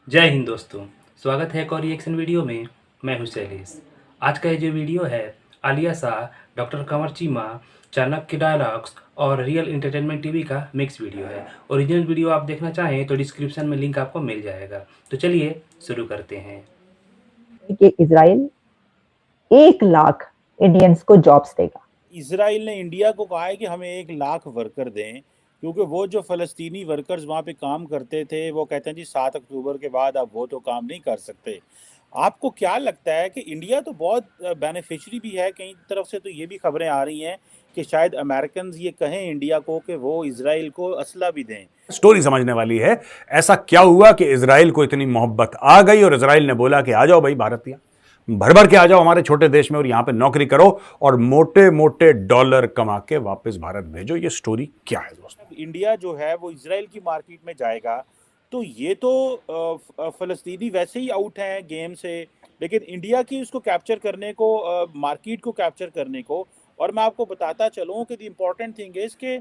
जय हिंद दोस्तों। स्वागत है एक और रिएक्शन वीडियो में। मैं हूं शैलेश। आज का ये जो वीडियो है आलिया शाह, डॉक्टर कंवर चीमा, चाणक्य डायलॉग्स और रियल एंटरटेनमेंट टीवी का मिक्स वीडियो है। ओरिजिनल वीडियो आप देखना चाहें तो डिस्क्रिप्शन में लिंक आपको मिल जाएगा। तो चलिए शुरू करते हैं। कि इजराइल 1 लाख इंडियंस को जॉब्स देगा। इसराइल ने इंडिया को कहा है कि हमें 1 लाख वर्कर दें, क्योंकि वो जो फ़लस्तीनी वर्कर्स वहाँ पे काम करते थे वो कहते हैं जी 7 अक्टूबर के बाद अब वो तो काम नहीं कर सकते। आपको क्या लगता है कि इंडिया तो बहुत बेनिफिशरी भी है, कई तरफ से तो ये भी खबरें आ रही हैं कि शायद अमेरिकन ये कहें इंडिया को कि वो इसराइल को असला भी दें। स्टोरी समझने वाली है। ऐसा क्या हुआ कि इजराइल को इतनी मोहब्बत आ गई और इजराइल ने बोला कि आ जाओ भाई भारतीय, भर भर के आ जाओ हमारे छोटे देश में और यहां पे नौकरी करो और मोटे मोटे डॉलर कमा के वापस भारत भेजो। ये स्टोरी क्या है दोस्तों? इंडिया जो है वो इसराइल की मार्केट में जाएगा तो ये तो फ़लस्तीनी वैसे ही आउट हैं गेम से, लेकिन इंडिया की उसको कैप्चर करने को, मार्केट को कैप्चर करने को। और मैं आपको बताता चलूँ कि द इम्पॉर्टेंट थिंग इज़ कि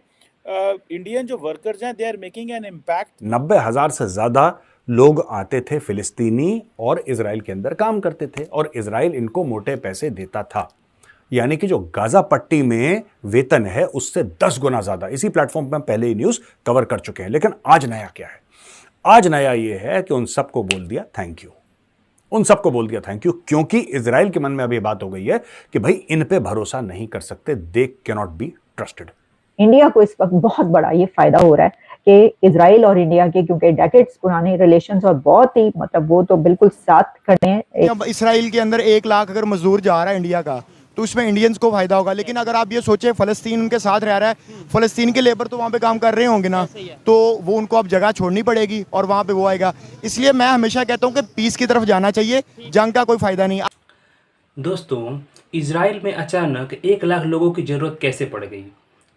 इंडियन जो वर्कर्स हैं they are making an impact. 90,000 से ज्यादा लोग आते थे फिलिस्तीनी और इजराइल के अंदर काम करते थे और इजराइल इनको मोटे पैसे देता था। यानी कि जो गाजा पट्टी में वेतन है उससे 10 गुना ज्यादा। इसी प्लेटफॉर्म पर पहले ही न्यूज कवर कर चुके हैं। लेकिन आज नया क्या है? आज नया यह है कि उन सबको बोल दिया थैंक यू। उन सबको बोल दिया थैंक यू क्योंकि इजराइल के मन में अभी बात हो गई है कि भाई इन पे भरोसा नहीं कर सकते। They can not be trusted. India को इस वक्त बहुत बड़ा ये फायदा हो रहा है कि इजराइल और इंडिया के, क्योंकि डेकेड्स पुराने रिलेशंस और बहुत ही वो तो बिल्कुल साथ खड़े हैं। अब इसराइल के अंदर 1 लाख अगर मजदूर जा रहा है इंडिया का तो उसमें इंडियंस को फायदा होगा। लेकिन अगर आप ये सोचे फलस्तीन उनके साथ रह रहा है, फलस्तीन के लेबर तो वहाँ पे काम कर रहे होंगे ना, तो वो उनको अब जगह छोड़नी पड़ेगी और वहाँ पे वो आएगा। इसलिए मैं हमेशा कहता हूँ कि पीस की तरफ जाना चाहिए, जंग का कोई फायदा नहीं। दोस्तों, इजराइल में अचानक 1 लाख लोगों की ज़रूरत कैसे पड़ गई,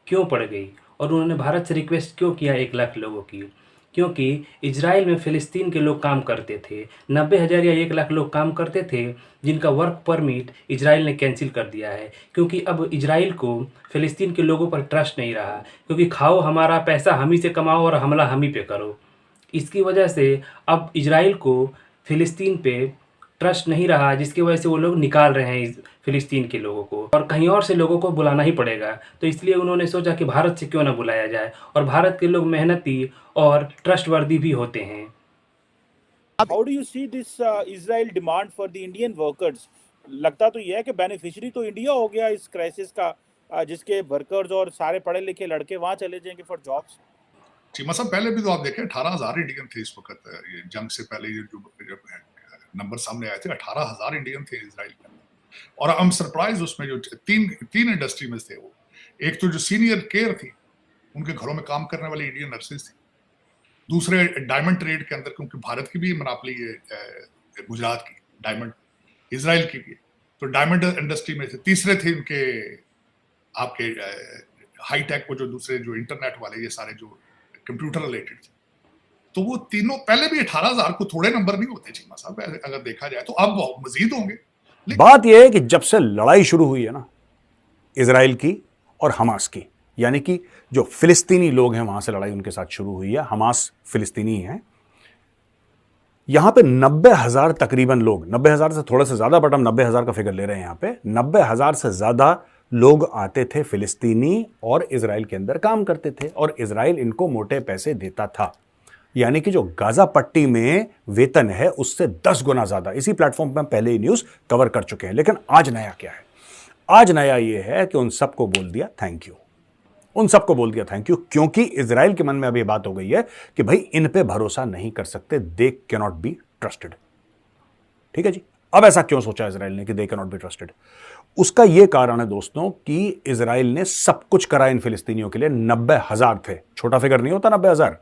क्यों पड़ गई और उन्होंने भारत से रिक्वेस्ट क्यों किया 1 लाख लोगों की? क्योंकि इजराइल में फ़िलिस्तीन के लोग काम करते थे। 90,000 या 1 लाख लोग काम करते थे जिनका वर्क परमिट इजराइल ने कैंसिल कर दिया है। क्योंकि अब इजराइल को फ़िलिस्तीन के लोगों पर ट्रस्ट नहीं रहा, क्योंकि खाओ हमारा पैसा हम ही से कमाओ और हमला हम ही पे करो। इसकी वजह से अब इजराइल को फ़िलिस्तीन पे ट्रस्ट नहीं रहा, जिसकी वजह से वो लोग निकाल रहे हैं इस फ़िलिस्तीन के लोगों को और कहीं और से लोगों को बुलाना ही पड़ेगा। तो इसलिए उन्होंने सोचा कि भारत से क्यों ना बुलाया जाए, और भारत के लोग मेहनती और ट्रस्टवर्दी भी होते हैं। How do you see this Israel demand for the Indian workers? लगता तो ये है कि बेनिफिशियरी तो इंडिया हो गया इस क्राइसिस का, जिसके वर्कर्स और सारे पढ़े लिखे लड़के वहां चले जाएंगे फॉर जॉब्स। चीमा साहब, पहले भी तो आप देखें 18,000 इंडियन थे इस वक्त। ये जंग से पहले ये जो नंबर सामने आए थे 18,000 इंडियन थे इसराइल के अंदर। और हम सरप्राइज उसमें जो तीन इंडस्ट्री में थे वो, एक तो जो सीनियर केयर थी उनके घरों में काम करने वाली इंडियन नर्सेज थी, दूसरे डायमंड ट्रेड के अंदर, क्योंकि भारत की भी मोनोपोली है गुजरात की, डायमंड इसराइल की भी, तो डायमंड इंडस्ट्री में थे। तीसरे थे उनके आपके हाई टेक, वो जो दूसरे जो इंटरनेट वाले, ये सारे जो कंप्यूटर रिलेटेड थे। तो वो तीनों पहले भी 18,000 को थोड़े नंबर नहीं होते चीमा साहब, अगर देखा जाए तो अब मजीद होंगे। बात यह है कि जब से लड़ाई शुरू हुई है ना इजराइल की और हमास की, यानी कि जो फिलिस्तीनी लोग हैं वहां से लड़ाई उनके साथ शुरू हुई है। हमास फिलिस्तीनी है। यहां पे 90,000 तकरीबन लोग, 90,000 से थोड़ा से ज्यादा, बट हम 90,000 का फिगर ले रहे हैं। यहां पे 90,000 से ज्यादा लोग आते थे फिलिस्तीनी और इजराइल के अंदर काम करते थे और इजराइल इनको मोटे पैसे देता था। यानी कि जो गाजा पट्टी में वेतन है उससे 10 गुना ज्यादा। इसी प्लेटफॉर्म पर पहले ही न्यूज कवर कर चुके हैं। लेकिन आज नया क्या है? आज नया यह है कि उन सबको बोल दिया थैंक यू। उन सबको बोल दिया थैंक यू क्योंकि इजराइल के मन में अभी बात हो गई है कि भाई इन पे भरोसा नहीं कर सकते। They can not be trusted. ठीक है जी। अब ऐसा क्यों सोचा इजराइल ने कि they can not be trusted? उसका यह कारण है दोस्तों कि इजराइल ने सब कुछ करा इन फिलिस्तीनियों के लिए। 90,000 थे, छोटा फिगर नहीं होता 90,000।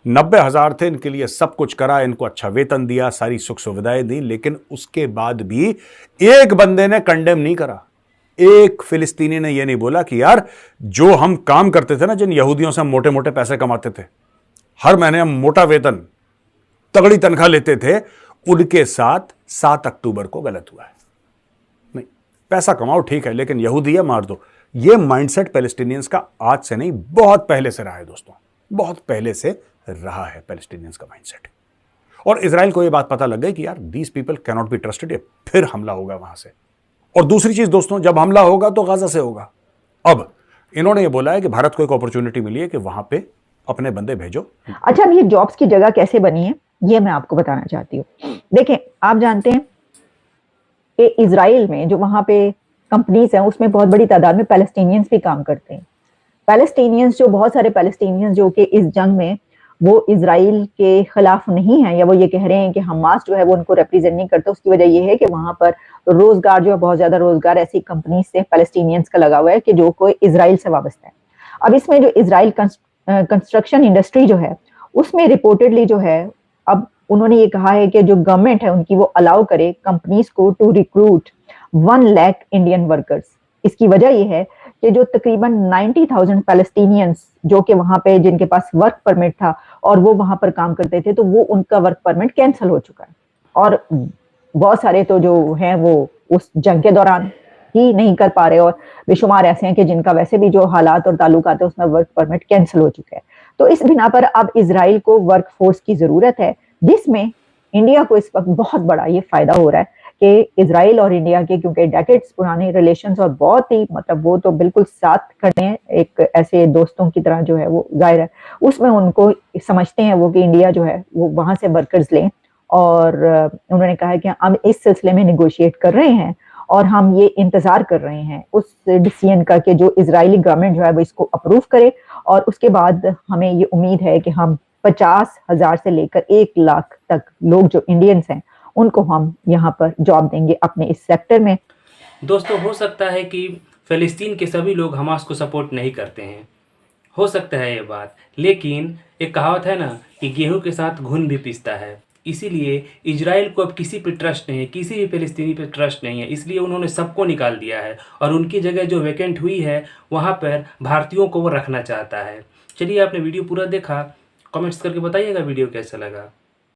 90,000 थे, इनके लिए सब कुछ करा, इनको अच्छा वेतन दिया, सारी सुख सुविधाएं दी। लेकिन उसके बाद भी एक बंदे ने कंडेम नहीं करा। एक फिलिस्तीनी ने यह नहीं बोला कि यार जो हम काम करते थे ना, जिन यहूदियों से हम मोटे मोटे पैसे कमाते थे, हर महीने हम मोटा वेतन, तगड़ी तनख्वाह लेते थे, उनके साथ 7 अक्टूबर को गलत हुआ है। नहीं, पैसा कमाओ ठीक है, लेकिन यहूदी है मार दो। यह माइंडसेट पैलेस्टीनियंस का आज से नहीं, बहुत पहले से रहा है दोस्तों। बहुत पहले से रहा है पैलेस्टीनियंस का माइंडसेट। और इजराइल को यह बात पता लग गई कि यार these people can not be trusted, फिर हमला होगा वहां से। और दूसरी चीज दोस्तों, जब हमला होगा तो गाजा से होगा। अब इन्होंने ये बोला है कि भारत को एक अपॉर्चुनिटी मिली है कि वहां पे अपने बंदे भेजो। अच्छा, अब ये जॉब्स की जगह कैसे बनी है ये मैं आपको बताना चाहती हूँ। देखें, आप जानते हैं कि इजराइल में जो वहां पे कंपनीज हैं उसमें बहुत बड़ी तादाद में पैलेस्टीनियंस भी काम करते हैं। पैलेस्टीनियंस जो बहुत सारे पैलेस्टीनियंस जो कि इस जंग में वो इजराइल के खिलाफ नहीं है, या वो ये कह रहे हैं कि हमास जो है वो उनको रिप्रेजेंट नहीं करता, उसकी वजह ये है कि वहां पर रोजगार जो है, बहुत ज्यादा रोजगार ऐसी कंपनी से पैलेस्टीनियंस का लगा हुआ है कि जो कोई इजराइल से वाबस्ता है। अब इसमें जो इजराइल कंस्ट्रक्शन इंडस्ट्री जो है उसमें रिपोर्टेडली जो है, अब उन्होंने ये कहा है कि जो गवर्नमेंट है उनकी वो अलाउ करे कंपनीज को to recruit 1 lakh Indian workers. इसकी वजह ये है कि जो तकरीबन 90,000 पैलेस्टीनियंस जो कि वहां पे जिनके पास वर्क परमिट था और वो वहां पर काम करते थे, तो वो उनका वर्क परमिट कैंसिल हो चुका है। और बहुत सारे तो जो हैं वो उस जंग के दौरान ही नहीं कर पा रहे, और बेशुमार ऐसे हैं कि जिनका वैसे भी जो हालात और ताल्लुकात है उसमें वर्क परमिट कैंसिल हो चुका है। तो इस बिना पर अब इजराइल को वर्क फोर्स की जरूरत है, जिसमें इंडिया को इस वक्त बहुत बड़ा ये फायदा हो रहा है कि इजराइल और इंडिया के क्योंकि डेकेड्स पुराने रिलेशंस और बहुत ही मतलब वो तो बिल्कुल साथ खड़े हैं, एक ऐसे दोस्तों की तरह जो है वो जाहिर है उसमें उनको समझते हैं वो कि इंडिया जो है वो वहां से वर्कर्स लें। और उन्होंने कहा है कि हम इस सिलसिले में निगोशिएट कर रहे हैं और हम ये इंतजार कर रहे हैं उस डिसीजन का कि जो इजरायली गवर्नमेंट जो है वो इसको अप्रूव करे, और उसके बाद हमें ये उम्मीद है कि हम 50,000 से लेकर 1 लाख तक लोग जो इंडियंस हैं उनको हम यहाँ पर जॉब देंगे अपने इस सेक्टर में। दोस्तों, हो सकता है कि फ़लस्तीन के सभी लोग हमास को सपोर्ट नहीं करते हैं, हो सकता है ये बात, लेकिन एक कहावत है ना कि गेहूं के साथ घुन भी पिसता है। इसीलिए इजराइल को अब किसी पे ट्रस्ट नहीं है, किसी भी फ़लस्तीनी पे ट्रस्ट नहीं है, इसलिए उन्होंने सबको निकाल दिया है और उनकी जगह जो वैकेंट हुई है वहाँ पर भारतीयों को वो रखना चाहता है। चलिए, आपने वीडियो पूरा देखा, कमेंट्स करके बताइएगा वीडियो कैसा लगा।